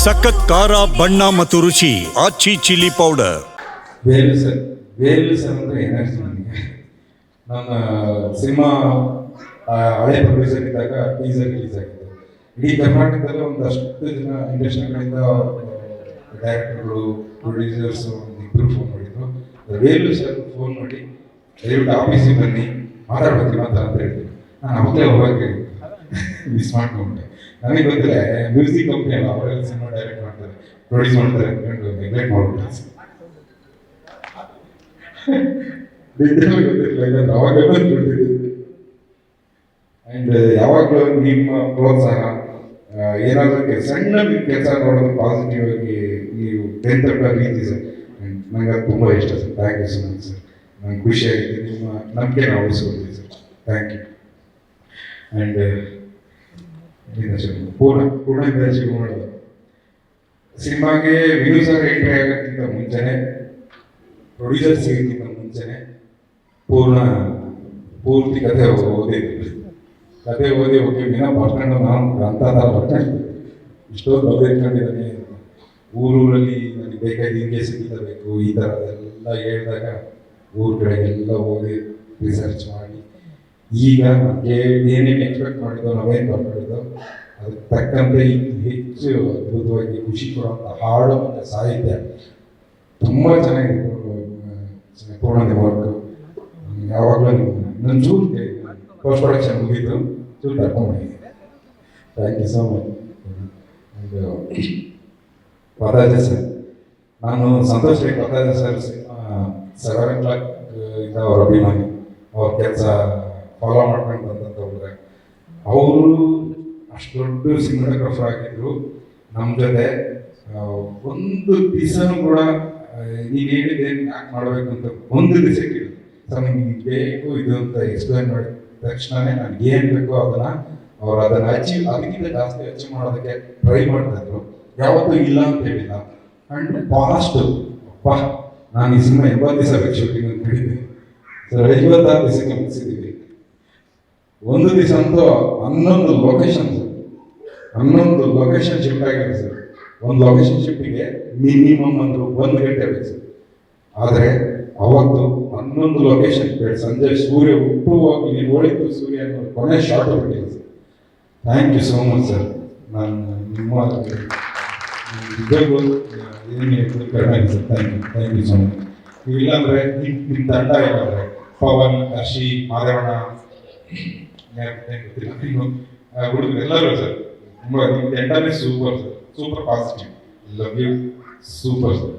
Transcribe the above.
ಸಖತ್ ಖಾರ ಬಣ್ಣ ಮತ್ತು ರುಚಿ ಆಚಿ ಚಿಲ್ಲಿ ಪೌಡರ್. ವೇಲು ಸರ್ ಅಂದರೆ ಎನರ್ಜಿ ನನಗೆ. ನನ್ನ ಸಿನಿಮಾ ಹಳೆ ಪ್ರೊಡ್ಯೂಸರ್ ಇದ್ದಾಗ ಟೀಸರ್ ರಿಲೀಸ್ ಆಗಿತ್ತು. ಇಡೀ ಕರ್ನಾಟಕದಲ್ಲಿ ಒಂದಷ್ಟು ಜನ ಇಂಡಸ್ಟ್ರಿಗಳಿಂದ ಡೈರೆಕ್ಟರ್ಗಳು, ಪ್ರೊಡ್ಯೂಸರ್ಸ್ ಇಬ್ಬರು ಫೋನ್ ಮಾಡಿದ್ರು. ವೇಲು ಸರ್ ಫೋನ್ ಮಾಡಿ ದಯವಿಟ್ಟು ಆಫೀಸಿಗೆ ಬನ್ನಿ ಮಾತಾಡ್ಬೇಕು ಮಾತ್ರ ಅಂತ ಹೇಳಿದ್ರು. ನಾನು ಅವಾಗಲೇ ಹೋಗಕ್ಕೆ ಮಿಸ್ ಮಾಡ್ಕೊಂಡೆ. ನನಗೆ ಗೊತ್ತಿಲ್ಲ ಮ್ಯೂಸಿಕ್ ಕಂಪ್ನಿ ಅಲ್ಲ, ಅವರೆಲ್ಲ ಸಿನಿಮಾ ಡೈರೆಕ್ಟ್ ಮಾಡ್ತಾರೆ, ಪ್ರೊಡ್ಯೂಸ್ ಮಾಡ್ತಾರೆ ಅಂದ್ಕೊಂಡು ನೆಗ್ಲೆಕ್ಟ್ ಮಾಡ್ಬಿಟ್ಟು ಗೊತ್ತಿರಲಿಲ್ಲ. ಅವಾಗೆಲ್ಲ ದುಡ್ಡಿದ್ದು ಆ್ಯಂಡ್ ಯಾವಾಗಲೂ ನಿಮ್ಮ ಪ್ರೋತ್ಸಾಹ, ಏನಾದರೂ ಸಣ್ಣ ಕೆಲಸ ನೋಡೋದು ಪಾಸಿಟಿವ್ ಆಗಿ ನೀವು ಬೆಂತಟ್ಟ ರೀತಿ ಸರ್, ನಂಗೆ ಅದು ತುಂಬ ಇಷ್ಟ sir. Thank you so much sir. ನಂಗೆ ಖುಷಿಯಾಗಿದೆ, ನಿಮ್ಮ ನಂಬಿಕೆ ನಾವು ಉಳಿಸ್ಕೊಡ್ತೀವಿ ಸರ್. Thank you. ಆ್ಯಂಡ್ ಪೂರ್ಣ ಶುರು ಮಾಡೋದು ಸಿನಿಮಾಗೆ ವಿನು ಸರ್ ಎಂಟ್ರಿ ಆಗೋಕ್ಕಿಂತ ಮುಂಚೆನೆ, ಪ್ರೊಡ್ಯೂಸರ್ ಸಿಗೋಕ್ಕಿಂತ ಮುಂಚೆನೆ ಪೂರ್ತಿ ಕತೆ ಓದಿ ಹೋಗಿ ಮೀನ ಬರ್ಕೊಂಡು ನಾನು ಗ್ರಂಥಾಲ ಬರ್ಕೊಂಡು ಇಷ್ಟೊಂದು ಬರೆದಿಟ್ಕೊಂಡಿದ್ದಾನೆ. ಊರಲ್ಲಿ ನನಗೆ ಬೇಕಾದ ಹಿಂಗೆ ಸಿಗಿತಬೇಕು ಈ ಥರದೆಲ್ಲ ಹೇಳಿದಾಗ ಊರ ಕಡೆಗೆಲ್ಲ ಹೋಗಿ ರಿಸರ್ಚ್ ಮಾಡಿ, ಈಗ ನಮಗೆ ಏನೇನು ಎಕ್ಸ್ಪೆಕ್ಟ್ ಮಾಡಿದ್ದೋ ನಾವೇನು ಬರ್ಕೊಂಡಿದ್ದೋ ಅದಕ್ಕೆ ತಕ್ಕಂತೆ ಹೆಚ್ಚು ಅದ್ಭುತವಾಗಿ ಖುಷಿ ಕೊಡುವಂಥ ಹಾಡು ಮತ್ತು ಸಾಹಿತ್ಯ ತುಂಬ ಚೆನ್ನಾಗಿದೆ. ಪೂರ್ಣದ ವರ್ಕ್ ಯಾವಾಗಲೂ ನನ್ನ ಚೂರು ಪೋಸ್ಟ್ ಪ್ರೊಡಕ್ಷನ್ ಮುಗಿದು ಚೂರು ತಗೊಂಡಿದ್ದೀನಿ. Thank you so much. Padaja sir, ನಾನು ಸಂತೋಷ್ ಪದಾಜ ಸರ್ 7 o'clock ಇಂದ ಅವ್ರ ಅಭಿಮಾನಿ. ಅವ್ರ ಕೆಲಸ ಫಾಲೋ ಮಾಡ್ಕೊಂಡು ಬಂದಂತ ಹುಡುಗ. ಅವರು ಅಷ್ಟು ದೊಡ್ಡ ಸಿನಿಮಾಟೋಗ್ರಫರ್ ಆಗಿದ್ರು. ನಮ್ಮ ಜೊತೆ ಒಂದು ದಿವಸನೂ ಕೂಡ ನೀನು ಹೇಳಿದ್ದೇನು ಯಾಕೆ ಮಾಡಬೇಕು ಅಂತ ಒಂದು ದಿವಸ ಕೇಳಿದ್ರು ಸರ್, ನಿಮ್ಗೆ ಬೇಕು ಇದು ಅಂತ ಎಕ್ಸ್ಪ್ಲೈನ್ ಮಾಡಿದ ತಕ್ಷಣವೇ ನನಗೆ ಏನು ಬೇಕೋ ಅವ್ರು ಅದನ್ನು ಅದಕ್ಕಿಂತ ಜಾಸ್ತಿ ಅಚೀವ್ ಮಾಡೋದಕ್ಕೆ ಟ್ರೈ ಮಾಡ್ತಾ ಇದ್ರು. ಯಾವತ್ತೂ ಇಲ್ಲ ಅಂತ ಹೇಳಿಲ್ಲ. ಆ್ಯಂಡ್ ಫಾಸ್ಟು ನಾನು ಈ ಸಿನಿಮಾ 80 ದಿವಸ ಬೇಕು ಶೂಟಿಂಗ್ ಅಂತ ಹೇಳಿದ್ದೆ ಸರ್. 56 ದಿವಸಕ್ಕೆ ಮುಗಿಸಿದ್ದೀವಿ. ಒಂದು ದಿವಸ ಅಂತೂ 11 ಲೊಕೇಶನ್ ಶಿಫ್ಟ್ ಆಗಿದೆ ಸರ್. ಒಂದು ಲೊಕೇಶನ್ ಶಿಫ್ಟಿಗೆ ಮಿನಿಮಮ್ ಅಂದರು 1 ಗಂಟೆ ಬೇಕು ಸರ್. ಆದರೆ ಅವತ್ತು 11 ಲೊಕೇಶನ್ ಸಂಜೆ ಸೂರ್ಯ ಹುಟ್ಟುವಾಗ ನೀವು ನೋಡಿದ್ದು ಸೂರ್ಯ ಅನ್ನೋ ಕೊನೆ ಶಾರ್ಟ್ ಬಿಟ್ಟಿಲ್ಲ sir. Thank you so much sir. ನಾನು ನಿಮ್ಮ ಏನು ಕಡಿಮೆ sir. Thank you so much. ಇಲ್ಲಾಂದರೆ ನಿಮ್ಮ ತಂಡ ಇಲ್ಲಾಂದರೆ ಪವನ್, ಹರ್ಷಿ, ಮಾದೇವಣ್ಣ, ಹುಡುಗರು ಎಲ್ಲರೂ ಸರ್, ನಿಮ್ಮ ತಂಡನೇ super sir. Super positive. Love you. Super sir.